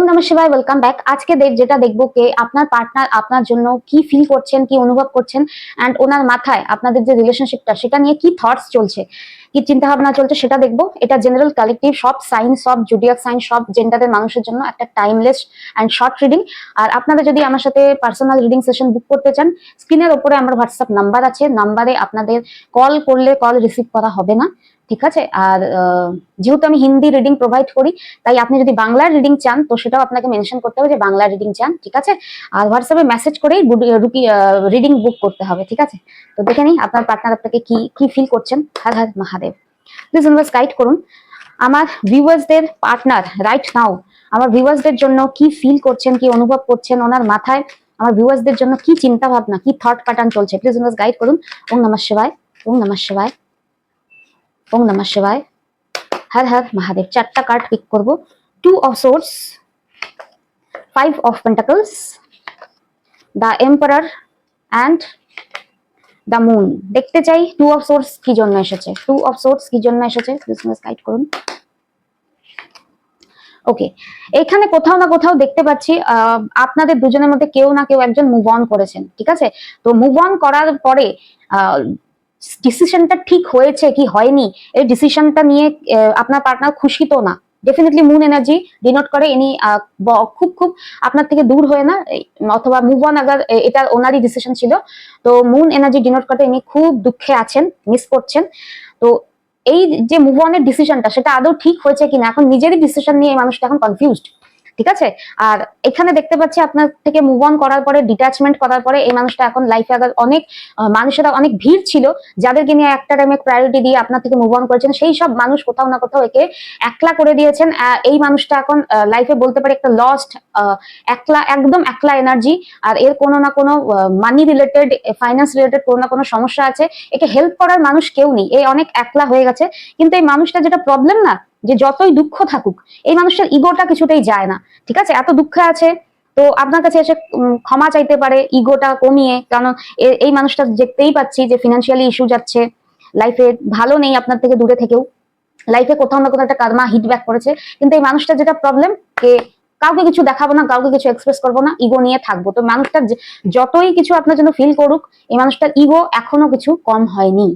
নমঃ শিবায়, welcome back. আজকে যেটা দেখবো কে আপনার পার্টনার আপনার জন্য কি ফিল করছেন, কি অনুভব করছেন, এন্ড ওনার মাথায় আপনাদের যে রিলেশনশিপটা সেটা নিয়ে কি থটস চলছে, কি চিন্তা ভাবনা চলছে সেটা দেখবো। এটা জেনারেল কালেকটিভ, সব সাইন, সব জুডিয়াক সাইন, সব জেন্ডারের মানুষের জন্য একটা টাইমলেস এন্ড শর্ট রিডিং। আর আপনারা যদি আমার সাথে পার্সোনাল রিডিং সেশন বুক করতে চান, স্ক্রিনের উপরে আমার হোয়াটসঅ্যাপ নাম্বার আছে, নাম্বারে আপনাদের কল করলে কল রিসিভ করা হবে না, ঠিক আছে? আর যেহেতু আমি হিন্দি রিডিং প্রোভাইড করি, তাই আপনি যদি বাংলার রিডিং চান তো সেটাও আপনাকে মেনশন করতে হবে যে বাংলা রিডিং চান, ঠিক আছে? আর হোয়াটসঅ্যাপে মেসেজ করেই রিডিং বুক করতে হবে, ঠিক আছে? তো দেখে নিই আপনার পার্টনার আপনাকে কি কি ফিল করছেন। Har Har Mahadev. Please inverse guide করুন আমার ভিউয়ার্সদের পার্টনার রাইট নাও আমার ভিউয়ার্সদের জন্য কি ফিল করছেন, কি অনুভব করছেন, ওনার মাথায় আমার ভিউয়ার্সদের জন্য কি চিন্তা ভাবনা, কি থট প্যাটার্ন চলছে। প্লিজ ইনভার্স গাইড করুন। ওম নমঃ শিবায়, ওম নমঃ শিবায়, ওম নমঃ শিবায়, হর হর মহাদেব। চারটা কার্ড পিক করব। 2 of swords, 5 of pentacles, the emperor and the moon। দেখতে চাই 2 of swords কি জন্য এসেছে, 2 of swords কি জন্য এসেছে, বিজনেস গাইড করুন। ওকে, এখানে কোথাও না কোথাও দেখতে পাচ্ছি আপনাদের দুজনের মধ্যে কেউ না কেউ একজন মুভ অন করেছেন, ঠিক আছে? তো মুভ অন করার পরে ডিসিশনটা ঠিক হয়েছে কি হয়নি, এই ডিসিশনটা নিয়ে আপনার পার্টনার খুশি তো না। ডেফিনেটলি মুন এনার্জি ডিনোট করে ইনি খুব খুব আপনার থেকে দূর হয়ে না, অথবা মুভ অন আগার এটা ওনারই ডিসিশন ছিল, তো মুন এনার্জি ডিনোট করে ইনি খুব দুঃখে আছেন, মিস করছেন। তো এই যে মুভ অনের ডিসিশনটা সেটা আদৌ ঠিক হয়েছে কিনা, এখন নিজেরই ডিসিশন নিয়ে এই মানুষটা এখন কনফিউজড, ঠিক আছে? আর এখানে দেখতে পাচ্ছি আপনার থেকে মুভ অন করার পরে, ডিট্যাচমেন্ট করার পরে এই মানুষটা এখন লাইফে আগার অনেক মানুষেরা অনেক ভিড় ছিল যাদেরকে নিয়ে একটা টাইমে প্রায়োরিটি দিয়ে আপনার থেকে মুভ অন করেছেন, সেই সব মানুষ কোথাও না কোথাও একে একলা করে দিয়েছেন। এই মানুষটা এখন লাইফে বলতে পারে একটা লস্ট, একলা, একদম একলা এনার্জি। আর এর কোনো না কোনো মানি রিলেটেড, ফাইন্যান্স রিলেটেড কোনো না কোনো সমস্যা আছে, একে হেল্প করার মানুষ কেউ নেই, এই অনেক একলা হয়ে গেছে। কিন্তু এই মানুষটা যেটা প্রবলেম না, যে যতই দুঃখ থাকুক এই মানুষটার ইগোটা কিছুতেই যায় না, ঠিক আছে? এত দুঃখে আছে, তো আপনার কাছে এসে ক্ষমা চাইতে পারে ইগোটা কমিয়ে, কারণ এই মানুষটা দেখতেই পাচ্ছি যে ফিনান্সিয়ালি ইস্যু যাচ্ছে, লাইফে ভালো নেই আপনার থেকে দূরে থেকেও, লাইফে কোথাও না কোথাও একটা কার্মা হিট ব্যাক করেছে। কিন্তু এই মানুষটা যেটা প্রবলেম, কে কাউকে কিছু দেখাবো না, কাউকে কিছু এক্সপ্রেস করবো না, ইগো নিয়ে থাকবো। তো মানুষটা যতই কিছু আপনার জন্য ফিল করুক, এই মানুষটার ইগো এখনো কিছু কম হয়নি,